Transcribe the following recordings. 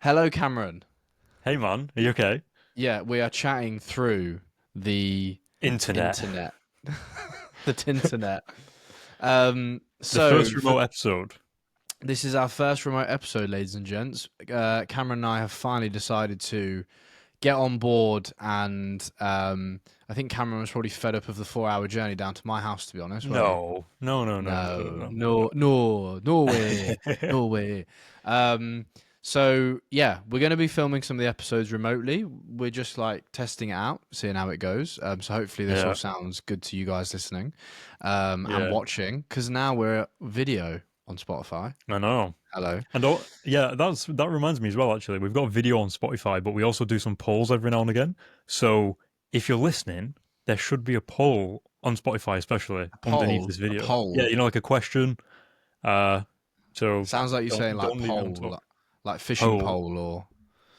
Hello, Cameron. Hey man, are you okay? Yeah, we are chatting through the Internet. internet, the tinternet. Um, The so first for remote episode. this is our first remote episode, ladies and gents. Cameron and I have finally decided to get on board, and I think Cameron was probably fed up of the 4 hour journey down to my house. To be honest, weren't you? No, no, no, no, no, no, No, no, no, no, no way, no. no way. Um, so yeah, we're going to be filming some of the episodes remotely. We're just like testing it out, seeing how it goes. So hopefully this all Yeah, sounds good to you guys listening, and yeah, watching, because now we're video on Spotify. I know. Hello. Yeah, that reminds me as well. Actually, we've got video on Spotify, but we also do some polls every now and again. So if you're listening, there should be a poll on Spotify, especially A underneath poll, this a video. Yeah, poll. like a question. Uh, so Sounds like you're saying like don't leave it poll, untouched. like fishing Poll, pole, or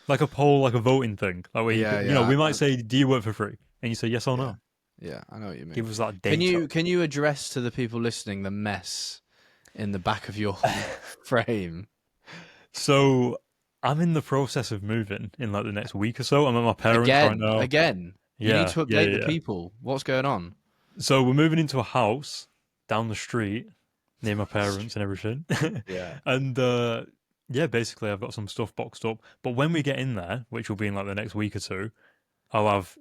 like a poll, like a voting thing. Like where yeah, we yeah, might say, "Do you work for free?" And you say yes or yeah, no. yeah. I know what you mean. Give us that Can data. you address to the people listening the mess in the back of your frame? So I'm in the process of moving in like the next week or so. I'm at my parents right Again, now. again. You need Yeah, to yeah, update the yeah. people. What's going on? So we're moving into a house down the street near my parents and everything. Yeah. And yeah, basically I've got some stuff boxed up. But when we get in there, which will be in like the next week or two, I'll have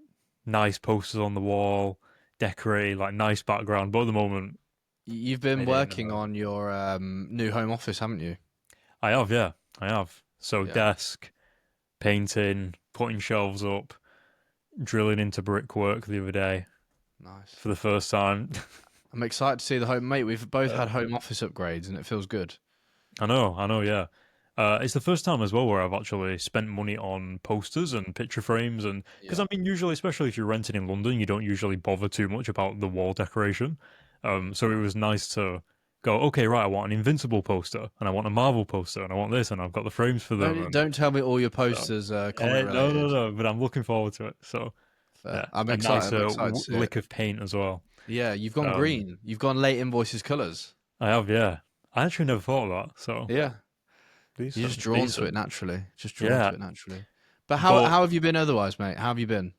nice posters on the wall, decorated, like nice background. But at the moment, You've been it ain't working on your new home office, haven't you? I have, yeah, I have. So Yeah. desk, painting, putting shelves up, drilling into brickwork the other day Nice. for the first time. I'm excited to see the home, mate. We've both Uh, had home office upgrades, and it feels good. I know, yeah. It's the first time as well where I've actually spent money on posters and picture frames, and because Yeah. I mean, usually, especially if you're renting in London, you don't usually bother too much about the wall decoration. So it was nice to go, okay, right, I want an Invincible poster, and I want a Marvel poster, and I want this, and I've got the frames for them, Don't and don't tell me all your so posters are comic no, no, related. no, but I'm looking forward to it. So Fair. yeah, I'm a excited. nice I'm excited to see it. lick of paint as well. Yeah, you've gone Um, green. You've gone late invoices colors. I have, yeah. I actually never thought of that, so Yeah. You're just decent, drawn to it decent. naturally. Just drawn Yeah, to it naturally. But how but how have you been otherwise, mate? How have you been?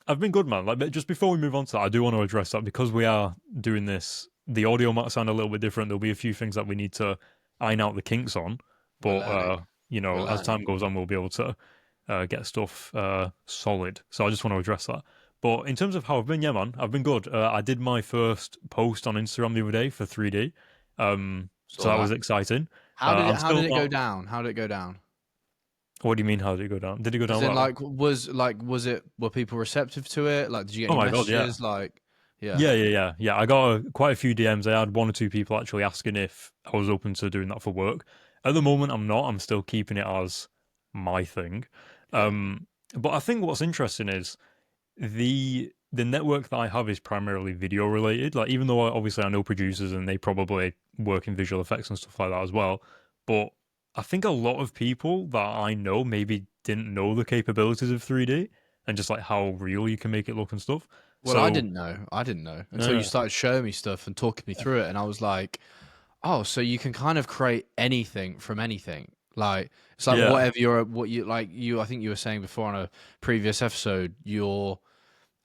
I've been good, man. Like, but just before we move on to that, I do want to address that because we are doing this. The audio might sound a little bit different. There'll be a few things that we need to iron out the kinks on, We're but learning. We're as time learning. goes on, we'll be able to get stuff solid. So I just want to address that. But in terms of how I've been, yeah, man, I've been good. I did my first post on Instagram the other day for 3D, so Saw that was that. exciting. How did it I'm how still did it go not. down? How did it go down? What do you mean? How did it go down? Did it go As down in, well? was it, were people receptive to it? Like, did you get Oh any my god, yeah. messages? Like, yeah. Yeah. I got quite a few DMs. I had one or two people actually asking if I was open to doing that for work. At the moment, I'm not. I'm still keeping it as my thing. Yeah. Um, but I think what's interesting is the network that I have is primarily video related. Like, even though obviously I know producers and they probably work in visual effects and stuff like that as well. But I think a lot of people that I know maybe didn't know the capabilities of 3D and just like how real you can make it look and stuff. Well, I So. didn't know. I didn't know until you Yeah. started showing me stuff and talking me through it, and I was like, oh, so you can kind of create anything from anything. Like, it's like Yeah, whatever you're, what you like. I think you were saying before on a previous episode, your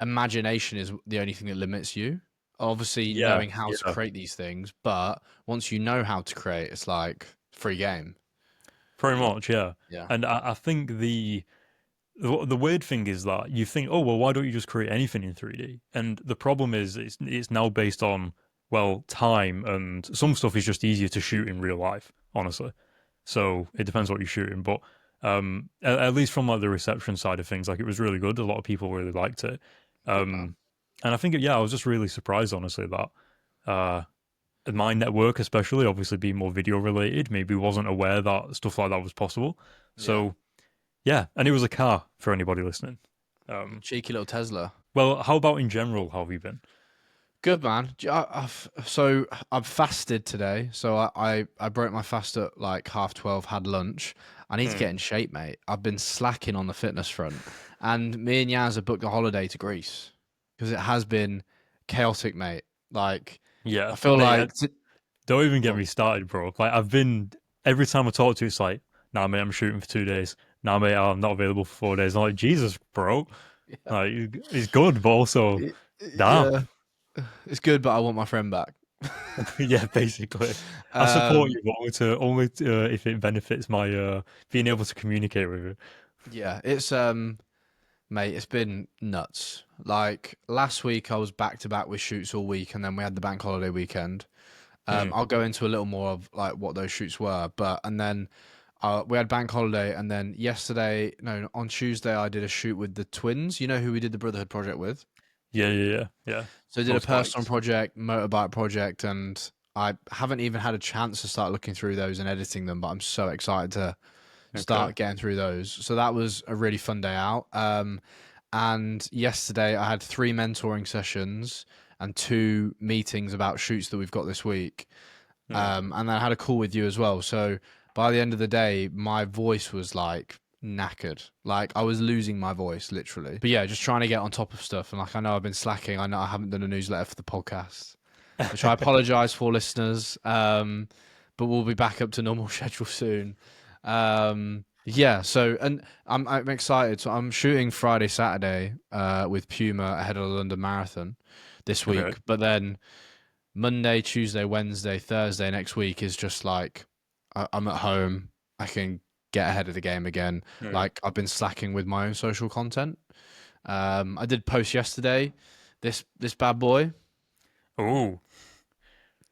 imagination is the only thing that limits you. Obviously, yeah, knowing how to yeah. create these things, but once you know how to create, it's like free game. Pretty much, yeah. Yeah. And I think the weird thing is that you think, oh well, why don't you just create anything in 3D? And the problem is it's now based on well time, and some stuff is just easier to shoot in real life, honestly. So it depends what you're shooting, but at least from like the reception side of things, like it was really good. A lot of people really liked it. Good man. Um, and I think yeah, I was just really surprised, honestly, that uh my network, especially, obviously being more video related, maybe wasn't aware that stuff like that was possible. Yeah. So yeah, and it was a car for anybody listening. Um, Cheeky little Tesla. well, how about in general? How have you been? Good man. So I've fasted today. So I broke my fast at like 12:30. Had lunch. I need to Hmm. get in shape, mate. I've been slacking on the fitness front, and me and Yaz have booked a holiday to Greece because it has been chaotic, mate. Like I Yeah, feel mate, like don't even go get on. me started, bro. Like I've been every time I talk to you, it's like Nah, mate, I'm shooting for 2 days. Nah, mate, I'm not available for 4 days. I'm like, Jesus, bro. Like, it's good, but also, Y- damn. Yeah, it's good, but I want my friend back. Yeah, basically. I support um, you, but only if it benefits my being able to communicate with you. yeah, it's mate, it's been nuts. Like last week, I was back to back with shoots all week, and then we had the bank holiday weekend. Mm. I'll go into a little more of like what those shoots were, but and then we had bank holiday, and then yesterday, no, on Tuesday, I did a shoot with the twins. You know who we did the Brotherhood project with? Yeah, yeah, yeah, yeah. So I did a personal Motorbikes. project, motorbike project, and I haven't even had a chance to start looking through those and editing them, but I'm so excited to Okay. start getting through those. So that was a really fun day out. And yesterday I had 3 mentoring sessions and 2 meetings about shoots that we've got this week. Mm. And then I had a call with you as well. So by the end of the day, my voice was like knackered. Like I was losing my voice literally. But yeah, just trying to get on top of stuff. And like I know I've been slacking. I know I haven't done a newsletter for the podcast, which I apologize for, listeners. But we'll be back up to normal schedule soon. Yeah, so and I'm excited. So I'm shooting Friday, Saturday, with Puma ahead of the London Marathon this Okay. week. But then Monday, Tuesday, Wednesday, Thursday next week is just like I'm at home. I can get ahead of the game again. Mm. Like I've been slacking with my own social content. I did post yesterday. This bad boy. Oh. So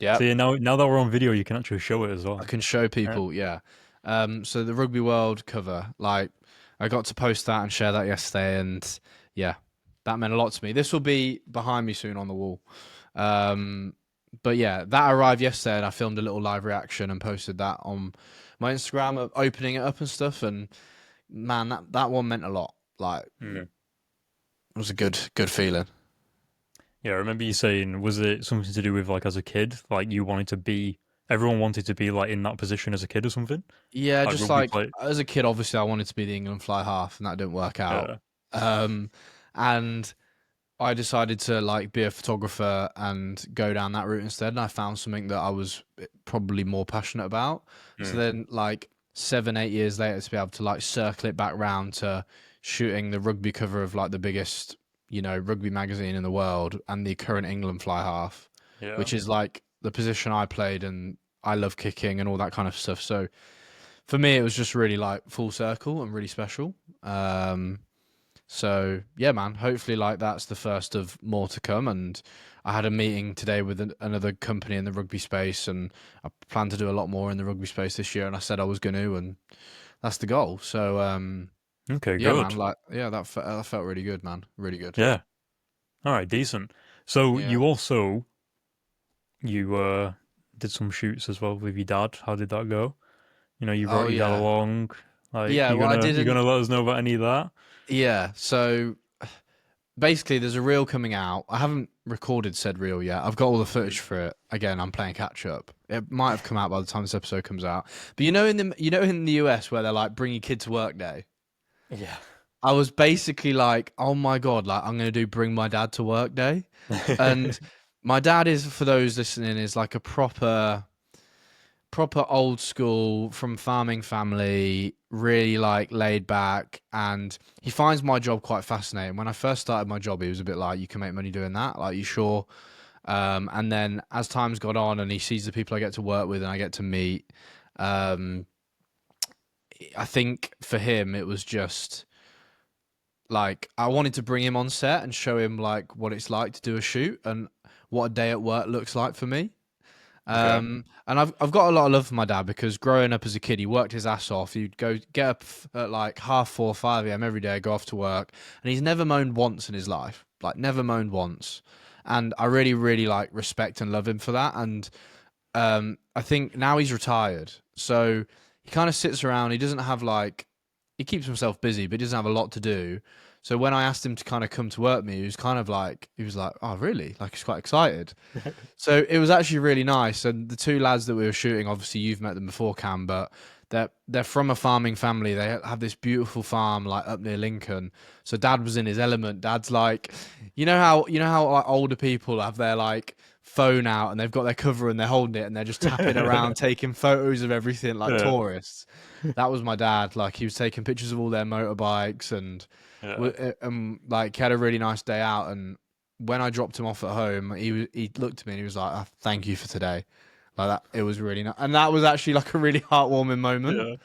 Yep, yeah, now that we're on video, you can actually show it as I well. can show Yeah. people. Yeah. So the Rugby World cover, like I got to post that and share that yesterday, and yeah, that meant a lot to me. This will be behind me soon on the wall. Um, but yeah, that arrived yesterday, and I filmed a little live reaction and posted that on my Instagram, of opening it up and stuff. And man, that one meant a lot. Like, Mm. it was a good feeling. Yeah, I remember you saying, was it something to do with like as a kid, like you wanted to be, everyone wanted to be like in that position as a kid or something, Yeah, like just rugby like play. as a kid, obviously, I wanted to be the England fly half, and that didn't work out. Yeah. Um, and I decided to like be a photographer and go down that route instead. And I found something that I was probably more passionate about. So Mm. then, like 7, 8 years later, to be able to like circle it back round to shooting the rugby cover of like the biggest, rugby magazine in the world and the current England fly half, Yeah. which is like the position I played and I love kicking and all that kind of stuff. So for me, it was just really like full circle and really special. So yeah, man. Hopefully, like that's the first of more to come. And I had a meeting today with another company in the rugby space, and I plan to do a lot more in the rugby space this year. And I said I was going to, and that's the goal. So Okay, yeah, man. good. Like yeah, that felt really good, man. Really good. Yeah. All right, decent. So Yeah. you did some shoots as well with your dad. How did that go? You brought Oh your dad yeah. along. Like Yeah. Well, I you didn't. gonna let us know about any of that? Yeah. So basically, there's a reel coming out. I haven't recorded said reel yet. I've got all the Mm. footage for it. Again, I'm playing catch up. It might have come out by the time this episode comes out. But in the US where they're like bring your kid to work day. Yeah. I was basically like, oh my god, like I'm gonna do bring my dad to work day, and my dad is, for those listening, is like a proper old school from farming family, really like laid back, and he finds my job quite fascinating. When I first started my job, he was a bit like, "You can make money doing that? Like, you sure?" And then as time's gone on, and he sees the people I get to work with and I get to meet, um, I think for him it was just like I wanted to bring him on set and show him like what it's like to do a shoot and what a day at work looks like for me. Okay. And I've got a lot of love for my dad because growing up as a kid, he worked his ass off. He'd go get up at like 4:30, 5 a.m. every day, go off to work, and he's never moaned once in his life. Like never moaned once. And I really, really like respect and love him for that. And I think now he's retired, so he kind of sits around. He doesn't have like he keeps himself busy, but he doesn't have a lot to do. So when I asked him to kind of come to work with me, he was like, "Oh, really?" Like he's quite excited. So it was actually really nice. And the 2 lads that we were shooting, obviously you've met them before, Cam, but they're from a farming family. They have this beautiful farm like up near Lincoln. So Dad was in his element. Dad's like, you know how like older people have their like phone out and they've got their cover and they're holding it and they're just tapping around, taking photos of everything like Yeah, tourists. That was my dad. Like he was taking pictures of all their motorbikes and, yeah, like he had a really nice day out. And when I dropped him off at home, he looked at me and he was like, oh, "Thank you for today." Like that, it was really nice, and that was actually like a really heartwarming moment. yeah.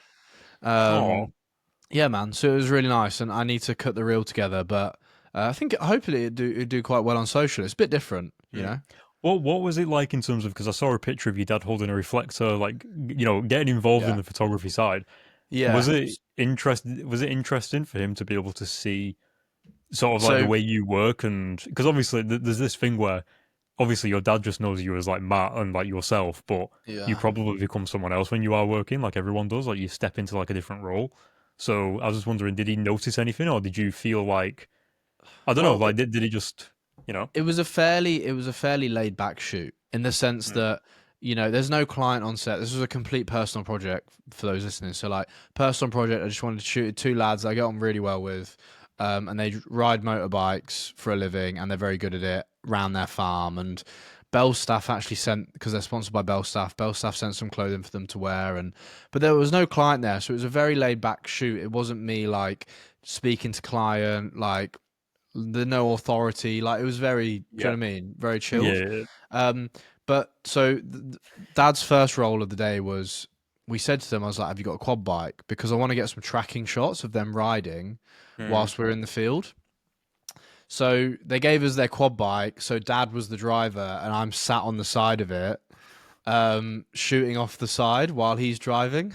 Oh, Um, yeah, man. So it was really nice, and I need to cut the reel together, but I think hopefully it'd do quite well on social. It's a bit different, you mm. know. What was it like in terms of, because I saw a picture of your dad holding a reflector, like, getting involved in Yeah, the photography side. Was yeah. it interesting for him to be able to see sort of like the So way you work? And because obviously there's this thing where obviously your dad just knows you as like Matt and like yourself, but you yeah. probably become someone else when you are working, like everyone does. Like you step into like a different role. So I was just wondering, did he notice anything, or did you feel like, I don't know, Well, like did he just, you know? it was a fairly laid back shoot in the sense Mm, that there's no client on set. This was a complete personal project for those listening. So like personal project, I just wanted to shoot with two lads I get on really well with, and they ride motorbikes for a living and they're very good at it round their farm. And Bell Staff actually sent, because they're sponsored by Bell Staff. Bell Staff sent some clothing for them to wear, and but there was no client there, so it was a very laid back shoot. It wasn't me like speaking to client like the no authority. Like it was very, do you yeah, know what I mean? Very chilled. yeah, Um, but so Dad's first role of the day was we said to them, I was like, "Have you got a quad bike?" Because I want to get some tracking shots of them riding mm, whilst we're in the field. So they gave us their quad bike. So Dad was the driver, and I'm sat on the side of it, shooting off the side while he's driving.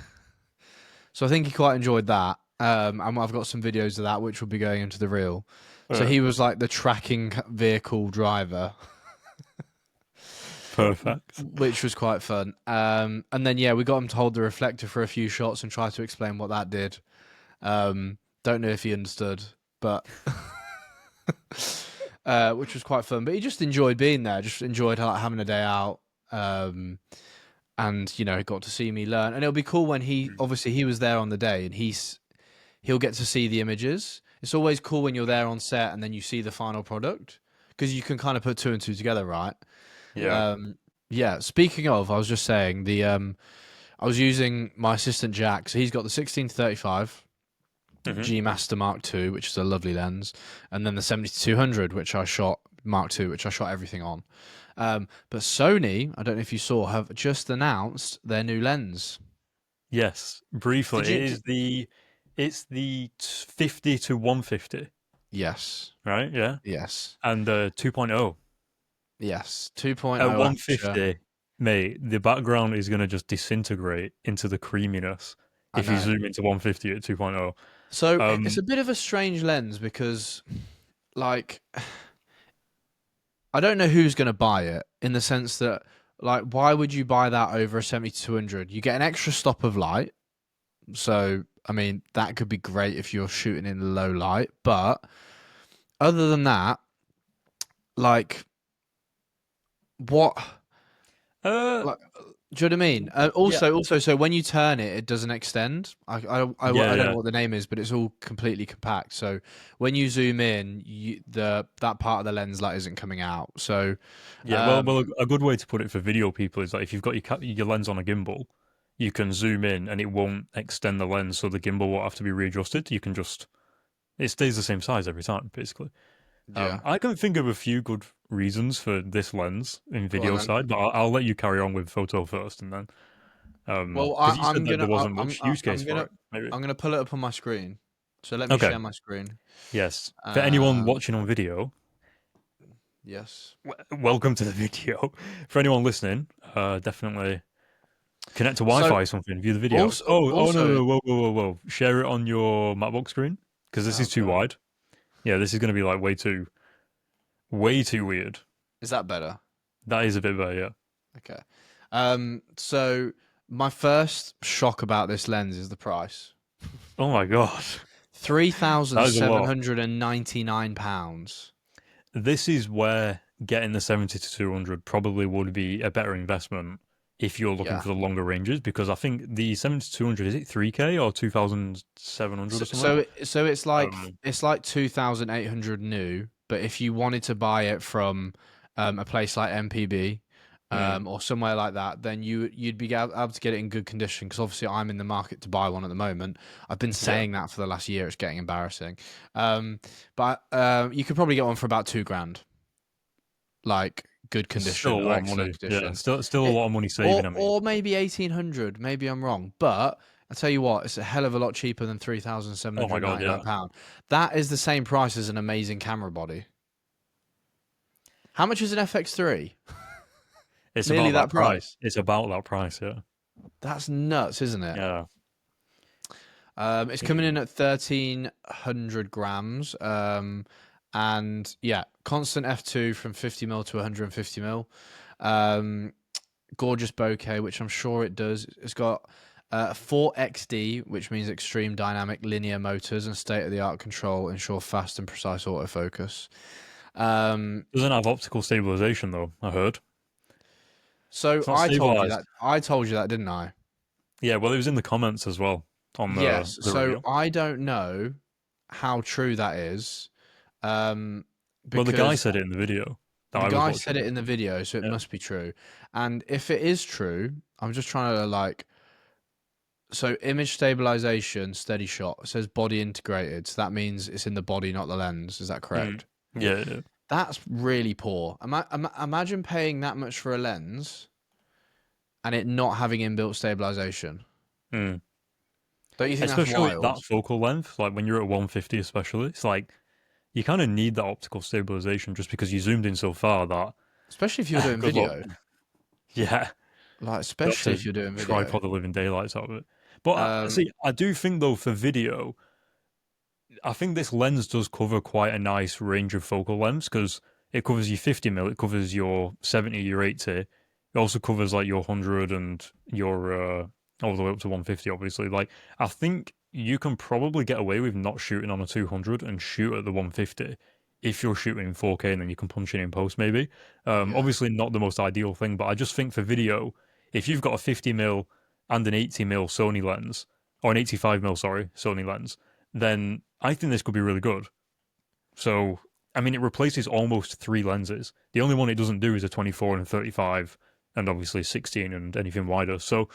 So I think he quite enjoyed that. And I've got some videos of that, which will be going into the reel. So yeah, he was like the tracking vehicle driver, perfect. which was quite fun. And then yeah, we got him to hold the reflector for a few shots and try to explain what that did. Don't know if he understood, but which was quite fun. But he just enjoyed being there. Just enjoyed like, having a day out. And got to see me learn. And it'll be cool when he was there on the day, and he'll get to see the images. It's always cool when you're there on set and then you see the final product because you can kind of put two and two together, right? Yeah. Um, yeah. Speaking of, I was just saying I was using my assistant Jack, so he's got the 16-35 Hmm. G Master Mark II, which is a lovely lens, and then the 70-200, which I shot Mark II, which I shot everything on. But Sony, I don't know if you saw, have just announced their new lens. Yes, briefly, Did you? it's the 50 to 150, Yes. right? Yeah, Yes. and 2.0. Yes. At 2.0 aperture. 150, mate, the background is gonna just disintegrate into the creaminess I if you know. zoom into 150 at 2.0. So it's Um, a bit of a strange lens because, like, I don't know who's going to buy it in the sense that, like, why would you buy that over a 70-200? You get an extra stop of light. So, I mean, that could be great if you're shooting in low light. But other than that, like, what? uh, Like, do you know what I mean? yeah, Also, so when you turn it, it doesn't extend. yeah, I don't know yeah, what the name is, but it's all completely compact. So when you zoom in, that part of the lens light isn't coming out. So, yeah. Well, um, a good way to put it for video people is that if you've got your lens on a gimbal, you can zoom in and it won't extend the lens, so the gimbal won't have to be readjusted. You can just, it stays the same size every time, basically. yeah. I can think of a few good reasons for this lens in Go on video then. side, but I'll let you carry on with photo first, and then Well, because you said that there wasn't I'm much use case I'm for gonna it, maybe. I'm gonna pull it up on my screen. So let me Okay, share my screen. yes. For anyone Um, watching on video, yes. welcome to the video. For anyone listening, definitely connect to So Wi-Fi or something. View the video. also Oh no, also no, whoa. Share it on your MacBook screen because this is too okay. wide. Yeah, this is going to be like way too weird. Is that better? That is a bit better. Yeah. Okay. So my first shock about this lens is the price. Oh my god, Three thousand that is a seven lot. hundred and £99. This is where getting the 70 to 200 probably would be a better investment if you're looking Yeah. for the longer ranges, because I think the 70 to 200, is it 3K or 2,700 So or something? so so it's like Um, 2,800 new, but if you wanted to buy it from a place like MPB, Mm, or somewhere like that, then you'd be able to get it in good condition. Because obviously, I'm in the market to buy one at the moment. I've been yeah, saying that for the last year. It's getting embarrassing. Um, but you could probably get one for about 2 grand, like good it's still condition a or lot of excellent money. Yeah, condition. still a It, lot of money saving. I mean, or maybe 1800. Maybe I'm wrong, but I tell you what, it's a hell of a lot cheaper than three thousand seven oh my hundred god, ninety nine yeah, pound. That is the same price as an amazing camera body. How much is an FX3? It's it's nearly about that that price. price. It's about that price. Yeah, That's nuts, isn't it? yeah. It's It coming in is. at 1300 grams. And yeah, constant f2 from 50mm to 150mm. Um, gorgeous bokeh, which I'm sure it does. It's got 4XD, which means extreme dynamic linear motors and state of the art control, ensure fast and precise autofocus. Um, Doesn't have optical stabilization though. I heard so it's not stabilized. I told you that, didn't I? Yeah, well, it was in the comments as well on Yes. the So review. I don't know how true that is, um, Well, the guy because said it in the video that the I was guy said watching. it in the video, so it Yeah. must be true. And if it is true, I'm just trying to like. So image stabilization, steady shot says body integrated. So that means it's in the body, not the lens. Is that Mm. correct? Yeah, yeah. That's really poor. Imagine paying that much for a lens and it not having inbuilt stabilization. Mm. Don't you think that's Especially that wild? focal length, like when you're at 150 especially, it's like you kind of need that optical stabilization just because you zoomed in so far that Especially if you're doing good luck. video. Yeah, Like, you have especially to if you're doing video. tripod the living daylights out of it. But Um, see, I do think though for video, I think this lens does cover quite a nice range of focal lengths because it covers your 50mm, it covers your 70, your 80. It also covers like your 100 and your all the way up to 150, obviously. Like, I think you can probably get away with not shooting on a 200 and shoot at the 150 if you're shooting in 4K and then you can punch it in post, maybe. yeah, Obviously, not the most ideal thing, but I just think for video, if you've got a 50mm and an 80mm Sony lens, or an 85mm, sorry, Sony lens, then I think this could be really good. So, I mean, it replaces almost three lenses. The only one it doesn't do is a 24 and 35, and obviously 16 and anything wider. So,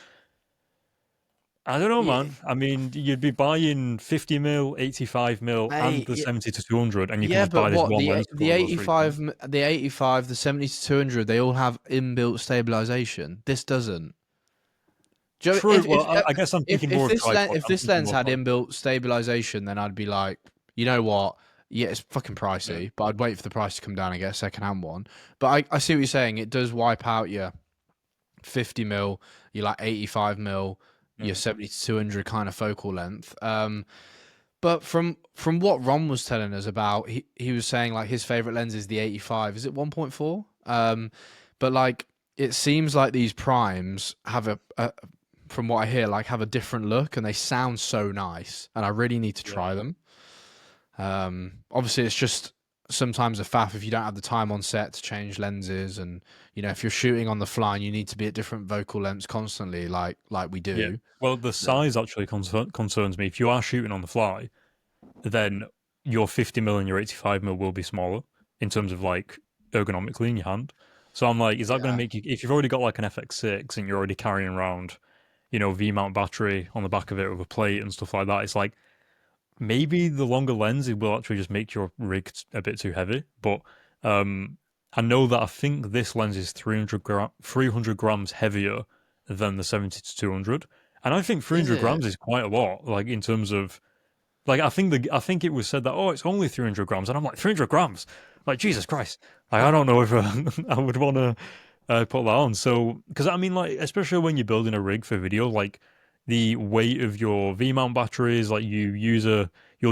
I don't know, yeah, man. I mean, you'd be buying 50mm, 85mm, and the mate. 70 to 200, and you can Yeah, just but buy this what one lens to the cover those three points. 85, the 85, the 70 to 200, they all have inbuilt stabilization. This doesn't. Do you know, True. Well, I guess I'm thinking more of tripod. if I'm this thinking lens more had tripod. inbuilt stabilization, then I'd be like, you know what? Yeah, it's fucking Yeah. pricey, but I'd wait for the price to come down and get a second hand one. But I see what you're saying. It does wipe out your 50mm, your like 85mm, your Mm. 70 to 200 kind of focal length. But from what Ron was telling us about, he was saying like his favorite lens is the 85. Is it 1.4? But like it seems like these primes have from what I hear, like have a different look and they sound so nice, and I really need to Yeah. try them. Obviously, it's just sometimes a faff if you don't have the time on set to change lenses, and you know if you're shooting on the fly and you need to be at different vocal lengths constantly, like we Yeah. do. Well, the size actually concerns me. If you are shooting on the fly, then your 50mm and your 85mm will be smaller in terms of like ergonomically in your hand. So I'm like, is that going to Yeah, make you, if you've already got like an FX6 and you're already carrying around, V mount battery on the back of it with a plate and stuff like that, it's like maybe the longer lens it will actually just make your rig a bit too heavy. But um, I know that I think this lens is 300 grams heavier than the 70 to 200. And I think is 300 it? grams is quite a lot, like in terms of like I think it was said that it's only 300 grams, and I'm like 300 grams, like Jesus Christ, like I don't know if I would want to put that on. So because I mean like especially when you're building a rig for video, like the weight of your V mount batteries, like you'll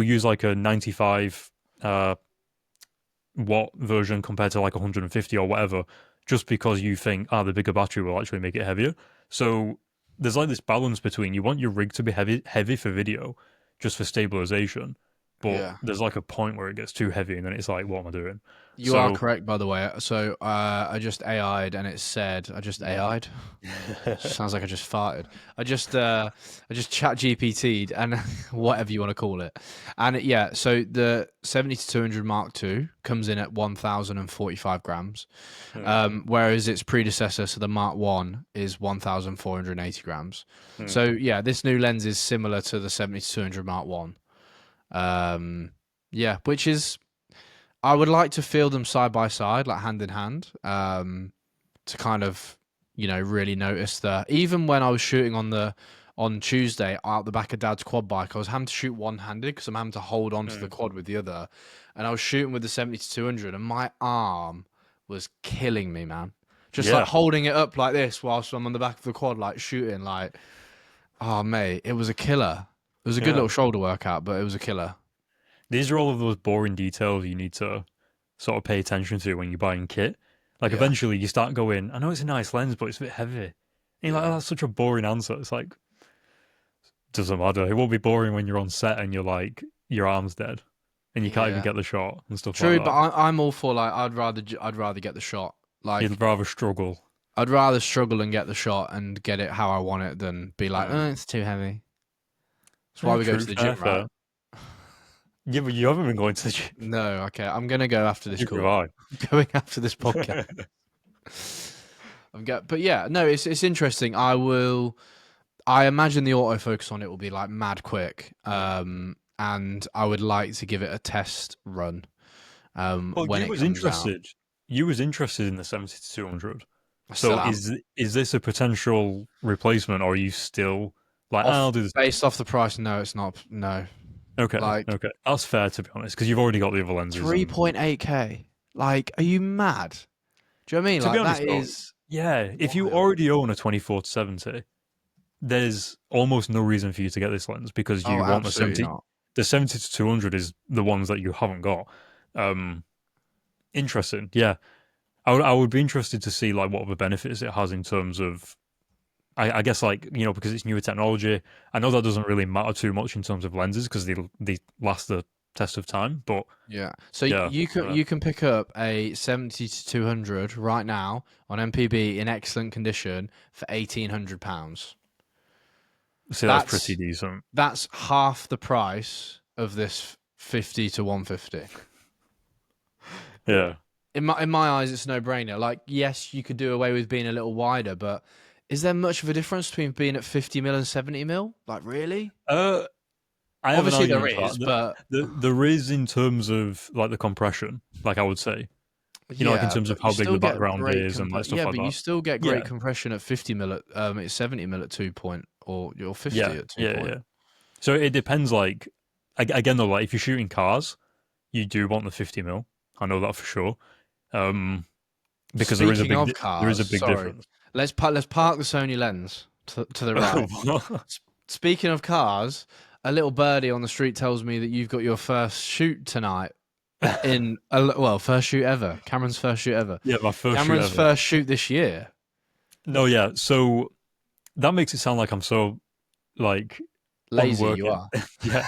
use like a 95 uh, watt version compared to like 150 or whatever, just because you think the bigger battery will actually make it heavier. So there's like this balance between you want your rig to be heavy for video, just for stabilization, but Yeah. there's like a point where it gets too heavy, and then it's like, what am I doing? You are So correct, by the way. So I just AI'd and it said I just AI'd. Sounds like I just farted. I just chat GPT'd and whatever you want to call it. And yeah, so the 70-200 Mark II comes in at 1,045 grams. Whereas its predecessor, so the Mark 1, is 1,480 grams. So yeah, this new lens is similar to the 70-200 Mark 1. Yeah, which is, I would like to feel them side by side, like hand in hand, to kind of, really notice that. Even when I was shooting on Tuesday out the back of Dad's quad bike, I was having to shoot one-handed because I'm having to hold on to the quad with the other, and I was shooting with the 70-200, and my arm was killing me, man. Just like holding it up like this whilst I'm on the back of the quad, like shooting, like, oh mate, it was a killer. It was a good little shoulder workout, but it was a killer. These are all of those boring details you need to sort of pay attention to when you're buying kit. Like Yeah. eventually you start going, I know it's a nice lens, but it's a bit heavy. And you're like, oh, that's such a boring answer. It's like, doesn't matter. It won't be boring when you're on set and you're like, your arm's dead and you can't even get the shot and stuff True, like but that. I'm all for, like, I'd rather get the shot. Like, You'd rather struggle. I'd rather struggle and get the shot and get it how I want it than be like, oh, it's too heavy. That's why we go to the gym, right? Yeah, but you haven't been going to the gym. No, okay. I'm gonna go after this call. Right. I'm going after this podcast. But yeah, no, it's interesting. I imagine the autofocus on it will be like mad quick. And I would like to give it a test run. When it comes out. You was interested in the 70-200. Still So am. is this a potential replacement, or are you still like, I'll do this? Based off the price, no, it's not. No. Okay, Like, okay, that's fair to be honest, because you've already got the other lenses. 3.8K. Like, are you mad? Do you know what I mean? To be honest, that though, is yeah, if you wild. already own a 24-70, there's almost no reason for you to get this lens because you want the 70. Not. The 70-200 is the ones that you haven't got. Interesting, yeah. I would be interested to see like what other benefits it has in terms of, I guess, like, because it's newer technology. I know that doesn't really matter too much in terms of lenses because they last the test of time. But Yeah. So yeah, you can pick up a 70-200 right now on MPB in excellent condition for £1,800. see, that's pretty decent. That's half the price of this 50-150. Yeah. In my eyes, it's a no-brainer. Like, yes, you could do away with being a little wider, but is there much of a difference between being at 50mm and 70mm? Like, really? Obviously there is, but there is in terms of like the compression, like I would say, like in terms of how big the background is and like stuff like that. Yeah, but you still get great compression at 50mm. It's 70mm at 2 point, or you're 50 at 2 point. Yeah. So it depends. Like again, though, like if you're shooting cars, you do want the 50mm. I know that for sure. Because there is a big difference. Let's park the Sony Lens to the right. Speaking of cars, a little birdie on the street tells me that you've got your first shoot tonight. First shoot ever. Cameron's first shoot ever. Yeah, my first Cameron's shoot ever. first shoot this year. No, yeah. So that makes it sound like I'm so like lazy. You are. Yeah.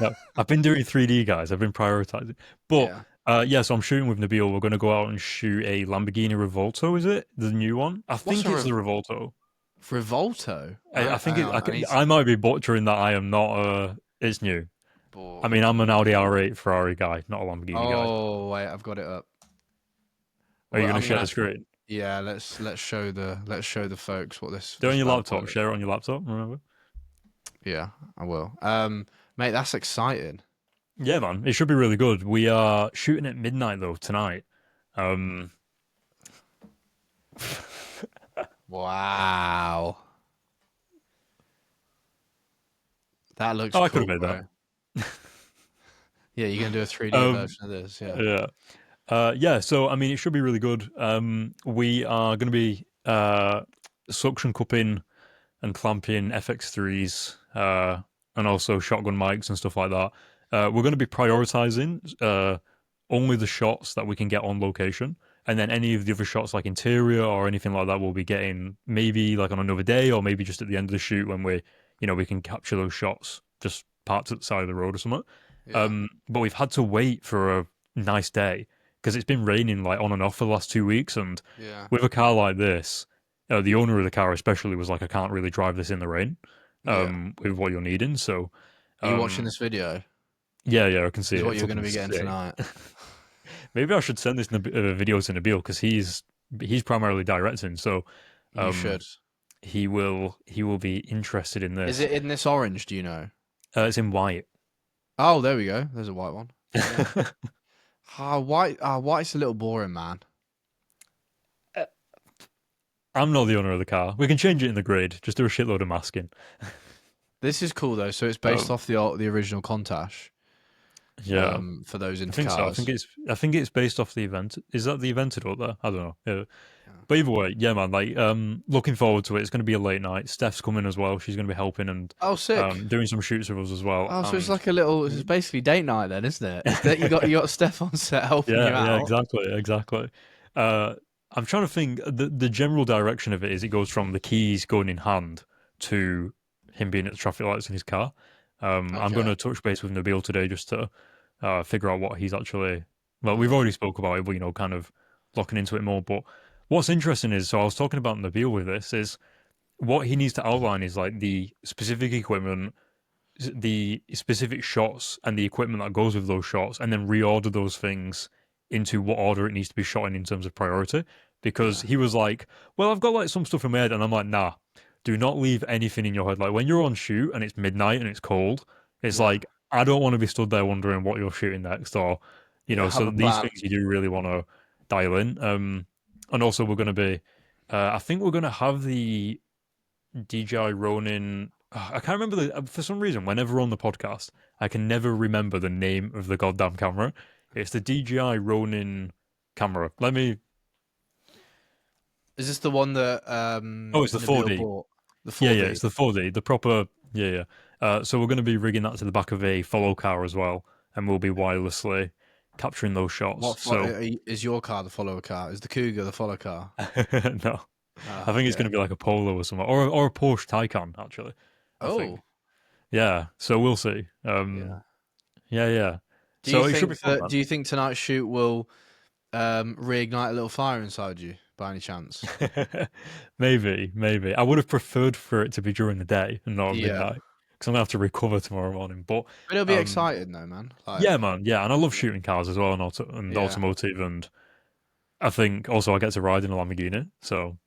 No, I've been doing 3D, guys. I've been prioritizing. But so I'm shooting with Nabil. We're going to go out and shoot a Lamborghini Revolto. Is it the new one? I think it's the Revolto. Revolto. I think I might be butchering that. I am not. It's new. I mean, I'm an Audi R8 Ferrari guy, not a Lamborghini guy. Oh wait, I've got it up. Are you going to share the screen? Yeah, let's show the folks what this. Do it on your laptop. Share it on your laptop. Remember? Yeah, I will. Mate, that's exciting. Yeah, man, it should be really good. We are shooting at midnight though tonight. Wow. That looks cool. I could have made that. Yeah, you're going to do a 3D version of this, Yeah. So, I mean, it should be really good. We are going to be suction cupping and clamping FX3s and also shotgun mics and stuff like that. We're going to be prioritizing only the shots that we can get on location. And then any of the other shots, like interior or anything like that, we'll be getting maybe like on another day or maybe just at the end of the shoot when we can capture those shots just parked at the side of the road or something. Yeah. But we've had to wait for a nice day because it's been raining like on and off for the last 2 weeks. And Yeah. with a car like this, the owner of the car especially was like, I can't really drive this in the rain, Yeah. with what you're needing. So, Are you watching um, this video? yeah, yeah, I can see This is it. what It's you're going to looking be getting sick. tonight. Maybe I should send this video to Nabil because he's primarily directing, so You should. um, he will be interested in Is this. it in this orange? Do you know? It's in white. Oh, there we go. There's a white one. Yeah. White. White's a little boring, man. I'm not the owner of the car. We can change it in the grid. Just do a shitload of masking. This is cool though. So it's based Um, off the original Countach. yeah, For those I into think so. cars. I think it's based off the event. Is that the Evented up there? I don't know. Yeah. Yeah. But either way, yeah, man. Like, looking forward to it. It's going to be a late night. Steph's coming as well. She's going to be helping and Oh, sick. doing some shoots with us as well. Oh, so it's And like a little. It's basically date night then, isn't it? It's that you got Steph on set helping you yeah, yeah, out. exactly, exactly. Uh, I'm trying to think. The general direction of it is it goes from the keys going in hand to him being at the traffic lights in his car. I'm going Okay. to touch base with Nabil today just to figure out what he's actually. Well, we've already spoke about it, but kind of looking into it more. But what's interesting is, so I was talking about Nabil with this is what he needs to outline is like the specific equipment, the specific shots and the equipment that goes with those shots, and then reorder those things into what order it needs to be shot in terms of priority. Because Yeah. he was like, "Well, I've got like some stuff in my head," and I'm like, "Nah, do not leave anything in your head. Like when you're on shoot and it's midnight and it's cold, it's Yeah. like I don't want to be stood there wondering what you're shooting next, or Yeah. Have So a these plan. things you do really want to dial in. And also we're going to be, I think we're going to have the DJI Ronin. I can't remember for some reason, whenever we're on the podcast, I can never remember the name of the goddamn camera. It's the DJI Ronin camera. Let me. Is this the one that Oh, it's the Nabil 4D. bought? The Yeah, yeah, 4D. it's the 4D, the proper. Yeah, yeah. So we're going to be rigging that to the back of a follow car as well, and we'll be wirelessly capturing those shots. So Is your car the follower car? Is the Cougar the follow car? no, I Ah, think it's okay. going to be like a Polo or something, or a Porsche Taycan actually. I think. Oh, Yeah. So we'll see. yeah. Yeah, yeah. Do you So it should be think fun, that? Do you think tonight's shoot will reignite a little fire inside you by any chance? man. Maybe, maybe. I would have preferred for it to be during the day and not at Yeah, midnight because I'm gonna have to recover tomorrow morning. But but it'll be um, exciting though, man. Like, yeah, man, yeah, and I love shooting cars as well and yeah, automotive, and I think also I get to ride in a Lamborghini, so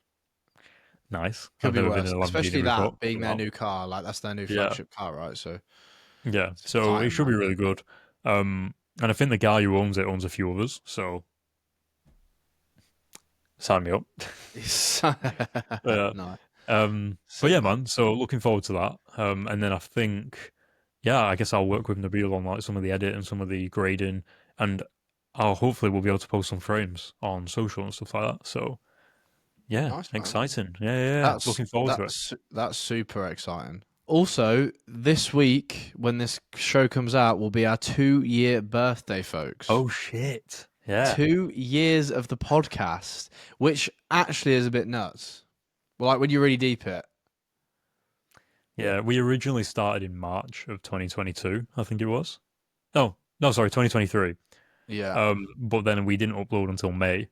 nice. could I've be never been in worse. a Especially Lamborghini before. that being their Wow. new car. Like that's their new Yeah, flagship car, right? So yeah. it's So it exciting, should be man. really good. And I think the guy who owns it owns a few others, so sign me up. Yeah. No, But sick yeah, man. man. So looking forward to that. And then I think, yeah, I guess I'll work with Nabil on like some of the edit and some of the grading, and I'll hopefully we'll be able to post some frames on social and stuff like that. So yeah, Nice man. exciting. Yeah, yeah, yeah. That's Looking forward to it. that's super exciting. Also, this week when this show comes out will be our 2-year birthday, folks. Oh shit. Yeah. 2 years of the podcast, which actually is a bit nuts. Well, like when you really deep it. Yeah. We originally started in March of 2022, I think it was. Oh, no, sorry, 2023. Yeah. But then we didn't upload until May.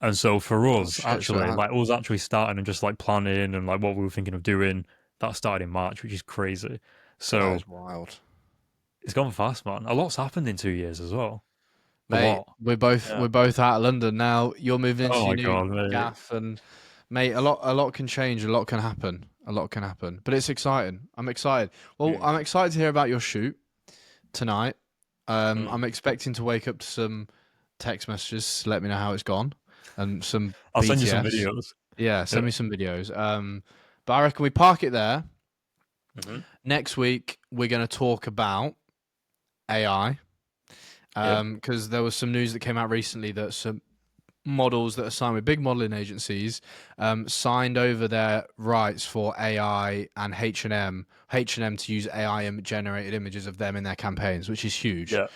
And so for Oh us, shit. So actually, like us actually starting and just like planning and like what we were thinking of doing, that started in March, which is crazy. that So is wild. it's gone fast, man. A lot's happened in 2 years as well. A Mate, lot. we're both Yeah. we're both out of London now. You're moving into Oh your my new god, mate. gaff, and mate, a lot can change, a lot can happen, a lot can happen. But it's exciting. I'm excited. Well, Mm. I'm excited to hear about your shoot tonight. Mm. I'm expecting to wake up to some text messages to let me know how it's gone, and some I'll send you some BTS. videos. Yeah, Yeah. send me some videos. But I reckon we park it there. Hmm. Next week we're going to talk about AI. Yep. Because there was some news that came out recently that some models that are signed with big modeling agencies signed over their rights for AI and H&M to use AI generated images of them in their campaigns, which is huge. Yeah.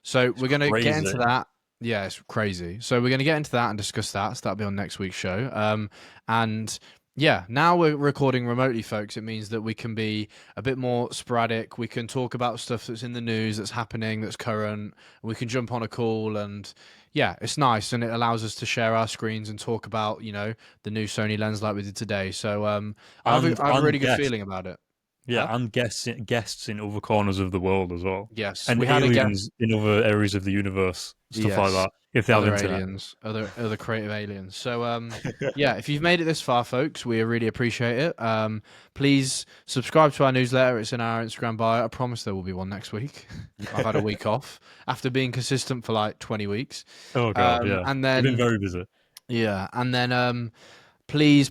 So It's we're going to get into crazy. that. Yeah, it's crazy. So we're going to get into that and discuss that. So that'll be on next week's show. And Yeah, now we're recording remotely, folks. It means that we can be a bit more sporadic. We can talk about stuff that's in the news, that's happening, that's current. We can jump on a call, and yeah, it's nice, and it allows us to share our screens and talk about, the new Sony Lens like we did today. So, I have a And really good guests. feeling about it. Yeah, Huh? and guests in other corners of the world as well, Yes, and we had a guest. aliens in other areas of the universe, stuff like Yes, that. If they have other internet. aliens, other creative aliens. So yeah, if you've made it this far, folks, we really appreciate it. Please subscribe to our newsletter. It's in our Instagram bio. I promise there will be one next week. I've had a week off after being consistent for like 20 weeks. Oh god, yeah. And You've been then very busy. yeah, and then please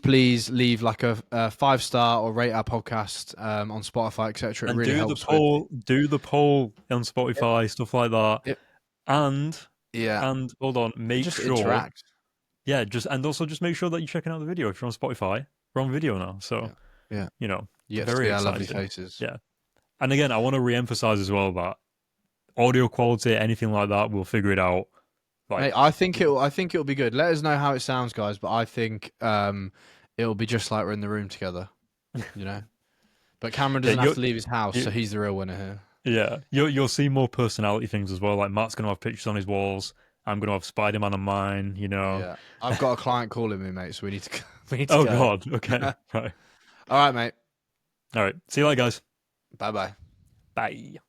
leave like a 5-star or rate our podcast on Spotify, etc. It And really helps with do the poll on it, Spotify, stuff like that. it, And yeah, hold on, and make just sure, interact. yeah, just make sure that you're checking out the video if you're on Spotify. We're on video now, so Yeah, yeah. You get to very see our lovely exciting. faces. Yeah. And again, I want to re-emphasize as well that audio quality, anything like that, we'll figure it out. Mate, Like, I think it'll be good. Let us know how it sounds, guys, but I think it'll be just like we're in the room together, you know. But Cameron yeah, doesn't have to leave his house, you so he's the real winner here. you'll see more personality things as well. Like Matt's gonna have pictures on his walls. I'm gonna have Spider-Man on mine. Yeah. I've got a client calling me, mate, so we need to we need to Oh go. God. Okay. Right. All right, mate. All right. See you later, guys. Bye-bye. Bye.